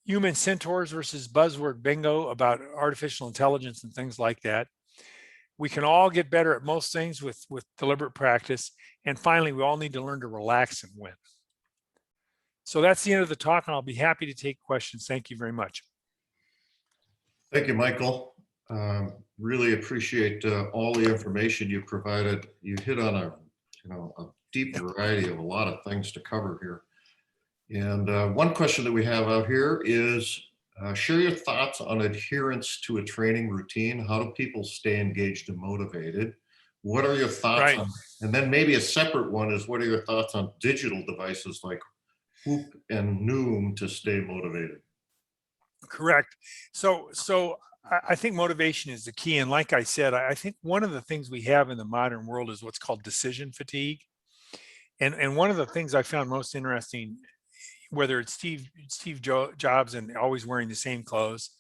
Human centaurs versus buzzword bingo about artificial intelligence and things like that. We can all get better at most things with deliberate practice. And finally, we all need to learn to relax and win. So that's the end of the talk, and I'll be happy to take questions. Thank you very much. Thank you, Michael. Really appreciate all the information you provided. You hit on a deep variety of a lot of things to cover here. And one question that we have out here is, Share your thoughts on adherence to a training routine. How do people stay engaged and motivated? What are your thoughts Right. on, and then maybe a separate one is what are your thoughts on digital devices like Whoop and Noom to stay motivated? Correct. So I think motivation is the key. And like I said, I think one of the things we have in the modern world is what's called decision fatigue. And one of the things I found most interesting, whether it's Jobs and always wearing the same clothes,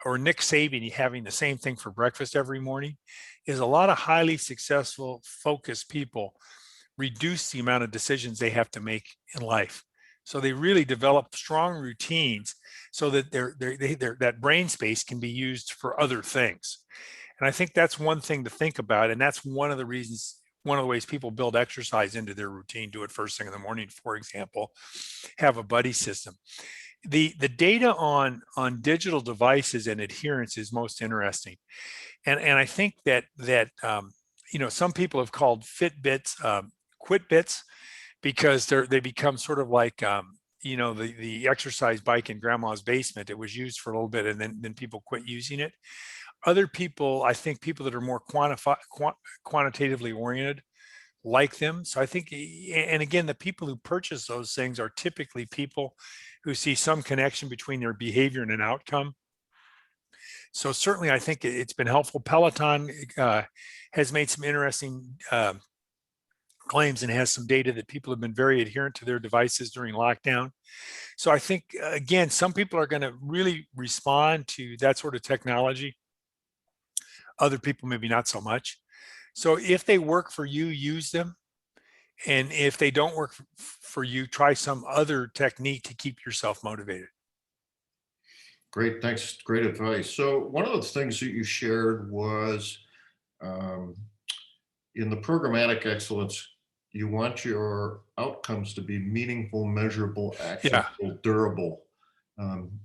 or Nick Saban having the same thing for breakfast every morning, is a lot of highly successful, focused people reduce the amount of decisions they have to make in life. So they really develop strong routines so that that brain space can be used for other things. And I think that's one thing to think about. And that's one of the reasons, one of the ways people build exercise into their routine, do it first thing in the morning, for example, have a buddy system. The data on digital devices and adherence is most interesting. And I think that some people have called Fitbits quit bits because they become sort of like the exercise bike in grandma's basement. It was used for a little bit and then people quit using it. Other people, I think people that are more quantitatively oriented like them. So I think, and again, the people who purchase those things are typically people who see some connection between their behavior and an outcome. So certainly, I think it's been helpful. Peloton has made some interesting claims and has some data that people have been very adherent to their devices during lockdown. So I think, again, some people are going to really respond to that sort of technology. Other people, maybe not so much. So if they work for you, use them. And if they don't work for you, try some other technique to keep yourself motivated. Great, thanks. Great advice. So one of the things that you shared was um, in the programmatic excellence, you want your outcomes to be meaningful, measurable, Yeah, actionable, durable.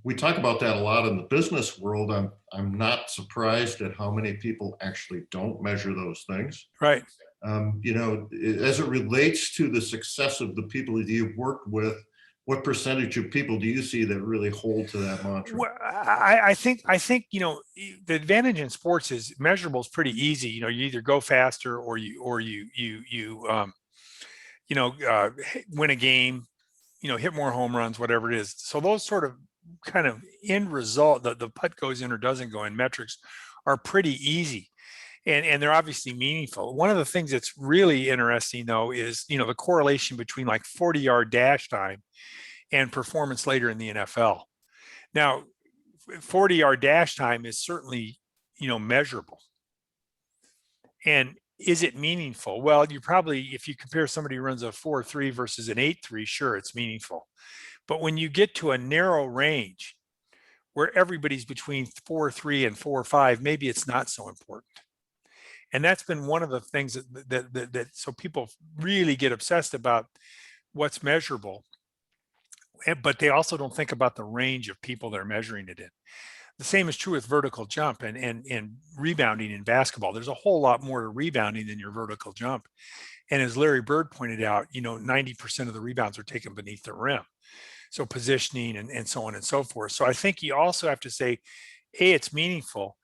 We talk about that a lot in the business world. I'm not surprised at how many people actually don't measure those things. right. As it relates to the success of the people that you've worked with, what percentage of people do you see that really hold to that mantra? Well, I think the advantage in sports is measurable is pretty easy. You either go faster or win a game, hit more home runs, whatever it is. So those sort of kind of end result, the putt goes in or doesn't go in metrics are pretty easy. And they're obviously meaningful. One of the things that's really interesting though is, the correlation between like 40-yard dash time and performance later in the NFL. Now, 40-yard dash time is certainly, measurable. And is it meaningful? Well, if you compare somebody who runs a 4.3 versus an 8.3, sure, it's meaningful. But when you get to a narrow range where everybody's between 4.3 and 4.5, maybe it's not so important. And that's been one of the things that so people really get obsessed about what's measurable, but they also don't think about the range of people they're measuring it in. The same is true with vertical jump and rebounding in basketball. There's a whole lot more to rebounding than your vertical jump. And as Larry Bird pointed out, 90% of the rebounds are taken beneath the rim. So positioning and so on and so forth. So I think you also have to say, A, it's meaningful,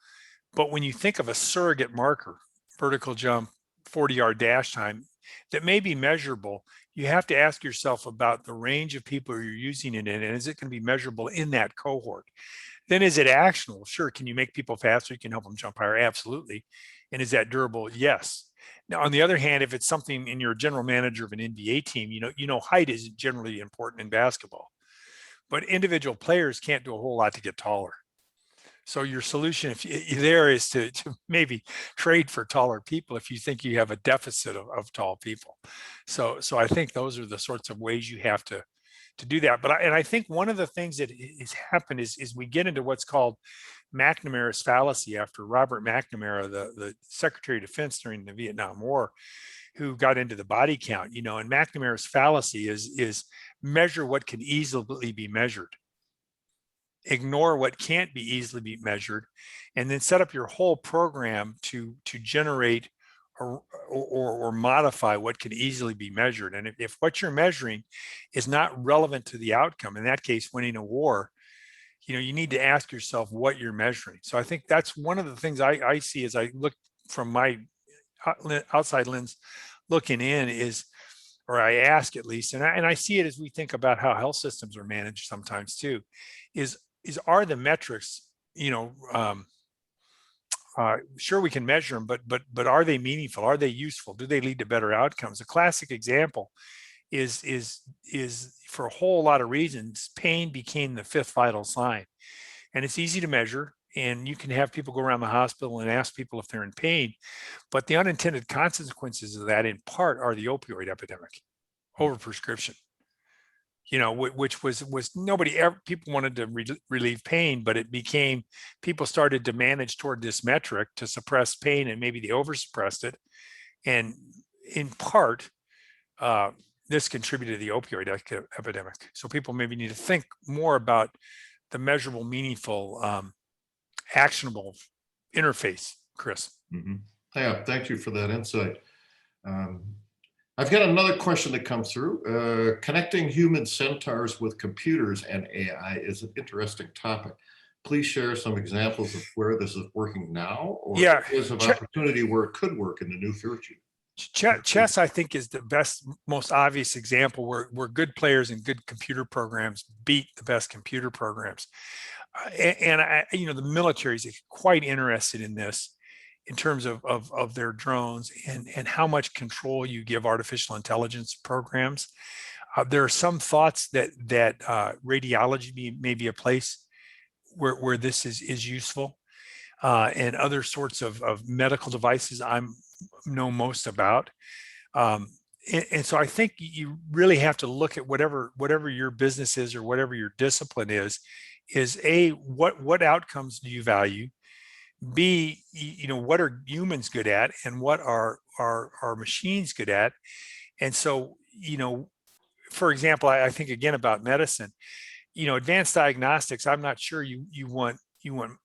but when you think of a surrogate marker, vertical jump, 40-yard dash time, that may be measurable, you have to ask yourself about the range of people you're using it in, and is it going to be measurable in that cohort? Then is it actionable? Sure. Can you make people faster? You can help them jump higher. Absolutely. And is that durable? Yes. Now, on the other hand, if it's something and you're a general manager of an NBA team, height is generally important in basketball, but individual players can't do a whole lot to get taller. So your solution there is to maybe trade for taller people if you think you have a deficit of tall people. So I think those are the sorts of ways you have to do that. But I think one of the things that has happened is we get into what's called McNamara's fallacy after Robert McNamara, the Secretary of Defense during the Vietnam War, who got into the body count. And McNamara's fallacy is measure what can easily be measured, ignore what can't be easily be measured, and then set up your whole program to generate or modify what can easily be measured. And if what you're measuring is not relevant to the outcome, in that case, winning a war, you need to ask yourself what you're measuring. So I think that's one of the things I see as I look from my outside lens looking in is, or I ask at least, and I see it as we think about how health systems are managed sometimes too, is are the metrics, sure we can measure them, but are they meaningful? Are they useful? Do they lead to better outcomes? A classic example is for a whole lot of reasons, pain became the fifth vital sign, and it's easy to measure. And you can have people go around the hospital and ask people if they're in pain, but the unintended consequences of that, in part, are the opioid epidemic, overprescription. Which was nobody ever, people wanted to relieve pain, but it became, people started to manage toward this metric to suppress pain, and maybe they oversuppressed it, and in part, uh, this contributed to the opioid epidemic. So people maybe need to think more about the measurable, meaningful, actionable interface, Chris. Mhm. Yeah, thank you for that insight. Um, I've got another question that comes through. Connecting human centaurs with computers and AI is an interesting topic. Please share some examples of where this is working now, or Yeah, areas of opportunity where it could work in the new future. chess, I think, is the best, most obvious example where good players and good computer programs beat the best computer programs. And the military is quite interested in this, in terms of their drones, and how much control you give artificial intelligence programs. There are some thoughts that radiology may be a place where this is useful, and other sorts of medical devices I'm know most about. Um, and so I think you really have to look at whatever your business is, or whatever your discipline is A, what outcomes do you value? B, what are humans good at, and what are machines good at? And so, for example, I think again about medicine, advanced diagnostics, I'm not sure you want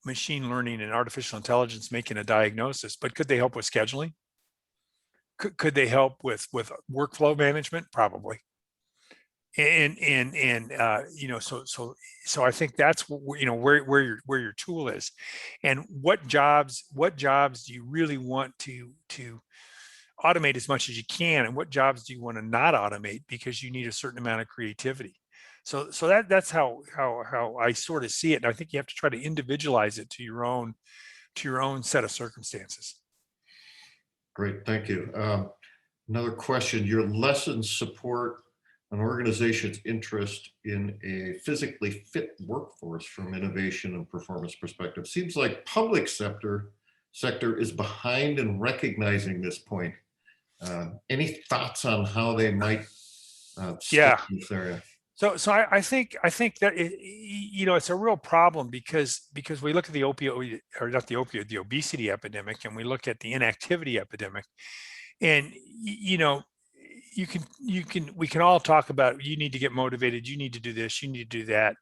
machine learning and artificial intelligence making a diagnosis, but could they help with scheduling? Could they help with workflow management? Probably. So I think that's where your tool is, and what jobs do you really want to automate as much as you can, and what jobs do you want to not automate because you need a certain amount of creativity. So that's how I sort of see it, and I think you have to try to individualize it to your own set of circumstances. Great, thank you. Another question, your lessons support an organization's interest in a physically fit workforce from innovation and performance perspective. Seems like public sector is behind in recognizing this point. Any thoughts on how they might step Yeah. in this area? So I think that it's a real problem, because we look at the opioid, or not the opioid, the obesity epidemic, and we look at the inactivity epidemic, and we can all talk about, you need to get motivated, you need to do this, you need to do that.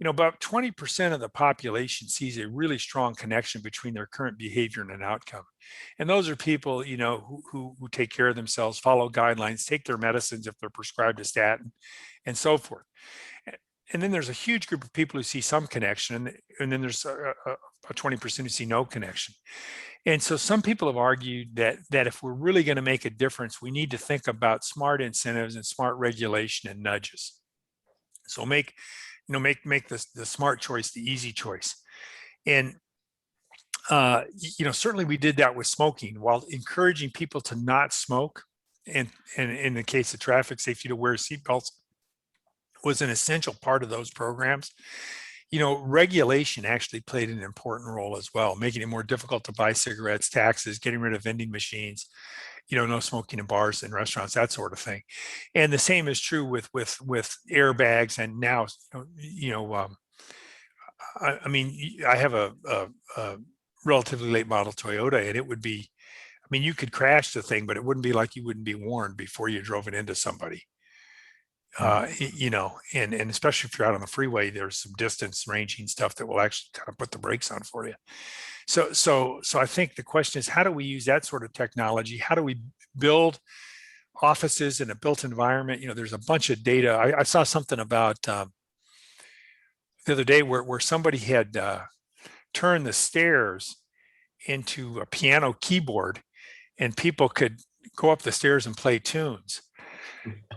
About 20% of the population sees a really strong connection between their current behavior and an outcome. And those are people, who take care of themselves, follow guidelines, take their medicines if they're prescribed a statin, and so forth. And then there's a huge group of people who see some connection, and then there's a 20% who see no connection. And so some people have argued that if we're really going to make a difference, we need to think about smart incentives and smart regulation and nudges. So make the smart choice the easy choice. And certainly we did that with smoking, while encouraging people to not smoke, and in the case of traffic safety, to wear seatbelts was an essential part of those programs. Regulation actually played an important role as well, making it more difficult to buy cigarettes, taxes, getting rid of vending machines, no smoking in bars and restaurants, that sort of thing. And the same is true with airbags. And now, I mean, I have a relatively late model Toyota, and it would be, I mean, you could crash the thing, but it wouldn't be like you wouldn't be warned before you drove it into somebody. And especially if you're out on the freeway, there's some distance ranging stuff that will actually kind of put the brakes on for you. So I think the question is, how do we use that sort of technology? How do we build offices in a built environment? There's a bunch of data. I saw something about the other day where somebody had turned the stairs into a piano keyboard, and people could go up the stairs and play tunes,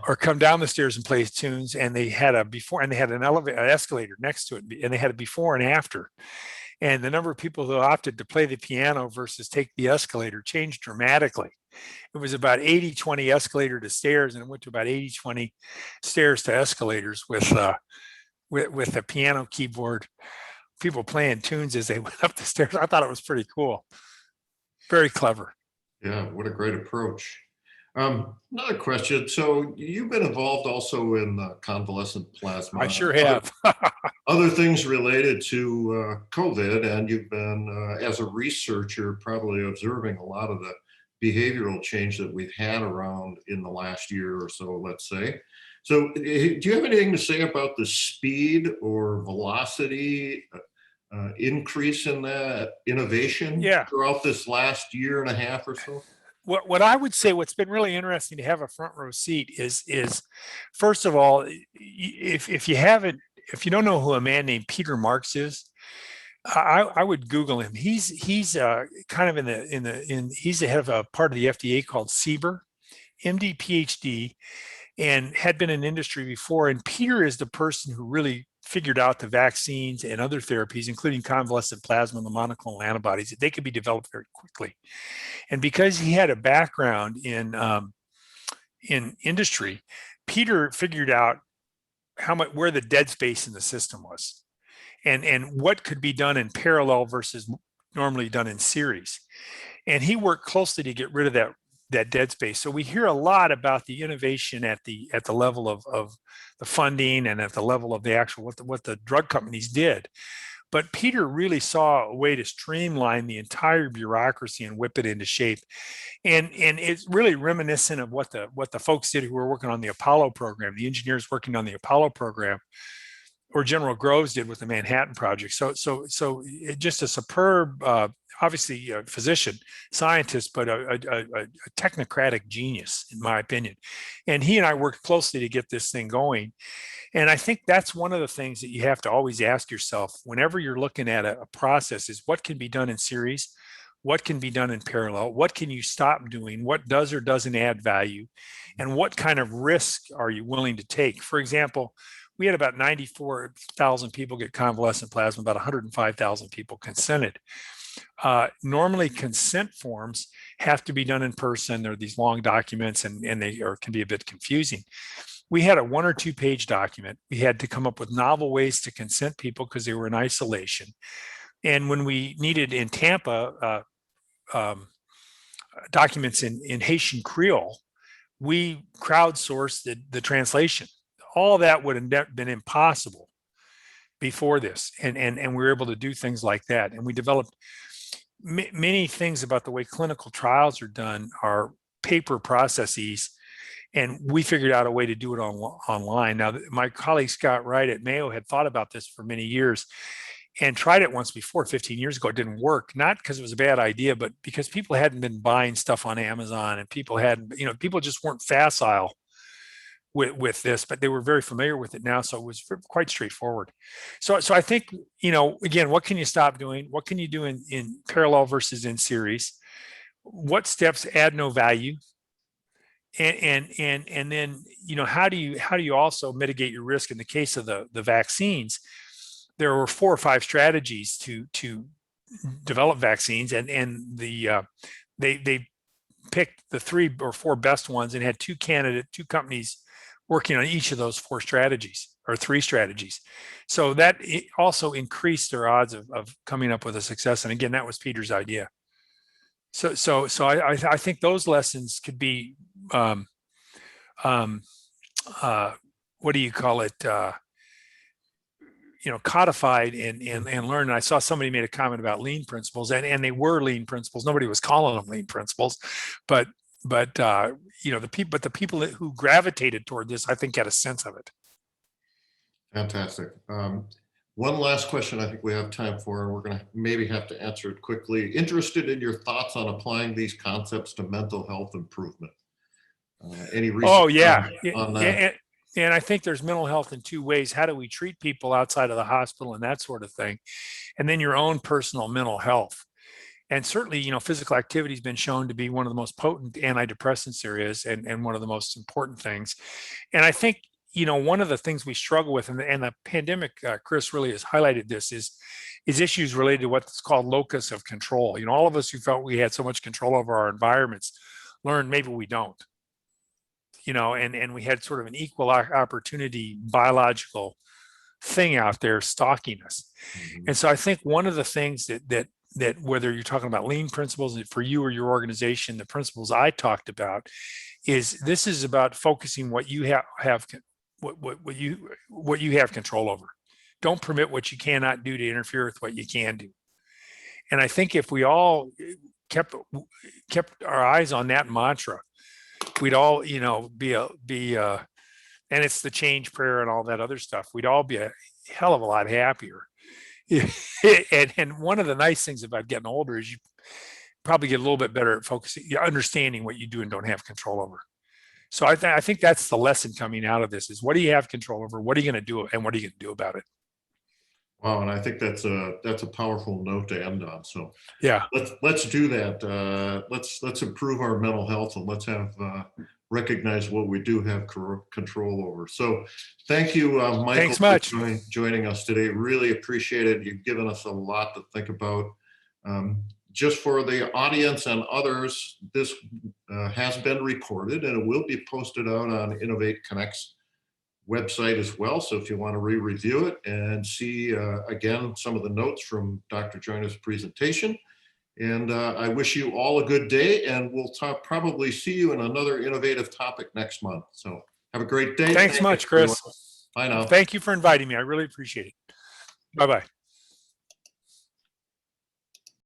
or come down the stairs and play tunes. And they had a before, and they had an elevator, an escalator next to it, and they had a before and after. And the number of people who opted to play the piano versus take the escalator changed dramatically. It was about 80-20 escalator to stairs, and it went to about 80-20 stairs to escalators with a piano keyboard, people playing tunes as they went up the stairs. I thought it was pretty cool. Very clever. Yeah, what a great approach. Another question. So you've been involved also in convalescent plasma. I sure have. Other things related to COVID, and you've been, as a researcher, probably observing a lot of the behavioral change that we've had around in the last year or so, let's say. So do you have anything to say about the speed or velocity increase in that innovation throughout this last year and a half or so? What I would say, what's been really interesting to have a front row seat is first of all, if you don't know who a man named Peter Marks is, I would Google him. He's kind of he's the head of a part of the FDA called CBER, MD, PhD, and had been in industry before. And Peter is the person who really figured out the vaccines and other therapies, including convalescent plasma and the monoclonal antibodies, that they could be developed very quickly. And because he had a background in industry, Peter figured out where the dead space in the system was, and what could be done in parallel versus normally done in series. And he worked closely to get rid of that dead space. So we hear a lot about the innovation at the level of the funding and at the level of the actual what the drug companies did. But Peter really saw a way to streamline the entire bureaucracy and whip it into shape. And it's really reminiscent of what the folks did who were working on the Apollo program, the engineers working on the Apollo program, or General Groves did with the Manhattan Project. So just a superb, obviously a physician, scientist, but a technocratic genius, in my opinion. And he and I worked closely to get this thing going. And I think that's one of the things that you have to always ask yourself whenever you're looking at a process is what can be done in series, what can be done in parallel, what can you stop doing, what does or doesn't add value, and what kind of risk are you willing to take? For example, we had about 94,000 people get convalescent plasma, about 105,000 people consented. Normally, consent forms have to be done in person. There are these long documents, and they can be a bit confusing. We had a 1 or 2 page document. We had to come up with novel ways to consent people because they were in isolation. And when we needed in Tampa documents in Haitian Creole, we crowdsourced the translation. All of that would have been impossible before this. And we were able to do things like that. And we developed many things about the way clinical trials are done are paper processes. And we figured out a way to do it online. Now, my colleague Scott Wright at Mayo had thought about this for many years and tried it once before 15 years ago. It didn't work, not because it was a bad idea, but because people hadn't been buying stuff on Amazon, and people just weren't facile with this, but they were very familiar with it now. So it was quite straightforward. So I think, again, what can you stop doing? What can you do in parallel versus in series? What steps add no value? And then, how do you also mitigate your risk in the case of the vaccines? There were 4 or 5 strategies to develop vaccines, and they picked the 3 or 4 best ones and had 2 companies working on each of those 4 strategies or 3 strategies. So that also increased their odds of coming up with a success. And again, that was Peter's idea. So I think those lessons could be, what do you call it? Codified and learned. I saw somebody made a comment about lean principles, and they were lean principles. Nobody was calling them lean principles, but the people who gravitated toward this, I think, had a sense of it. Fantastic. One last question I think we have time for, and we're going to maybe have to answer it quickly. Interested in your thoughts on applying these concepts to mental health improvement? Any research on that? And I think there's mental health in two ways. How do we treat people outside of the hospital and that sort of thing? And then your own personal mental health. And certainly, physical activity has been shown to be one of the most potent antidepressants there is, and one of the most important things. And I think, one of the things we struggle with, and the pandemic, Chris, really has highlighted this, is issues related to what's called locus of control. All of us who felt we had so much control over our environments learned maybe we don't. And we had sort of an equal opportunity biological thing out there stalking us. Mhm. And so I think one of the things that whether you're talking about lean principles for you or your organization, the principles I talked about is this is about focusing what you have what you have control over. Don't permit what you cannot do to interfere with what you can do. And I think if we all kept our eyes on that mantra, we'd all, and it's the change prayer and all that other stuff. We'd all be a hell of a lot happier. And one of the nice things about getting older is you probably get a little bit better at focusing, understanding what you do and don't have control over. So I think that's the lesson coming out of this is what do you have control over? What are you going to do? And what are you going to do about it? Wow, and I think that's a powerful note to end on. So Yeah. let's do that. Let's improve our mental health, and let's have recognize what we do have control over. So thank you, Michael, Thanks much. for joining us today. Really appreciate it. You've given us a lot to think about. Just for the audience and others, this has been recorded and it will be posted out on Innovate Connect's website as well. So if you want to re-review it and see again some of the notes from Dr. Joyner's presentation. And I wish you all a good day, and we'll probably see you in another innovative topic next month. So have a great day. Thanks much, Chris. Bye now. Thank you for inviting me. I really appreciate it. Bye-bye.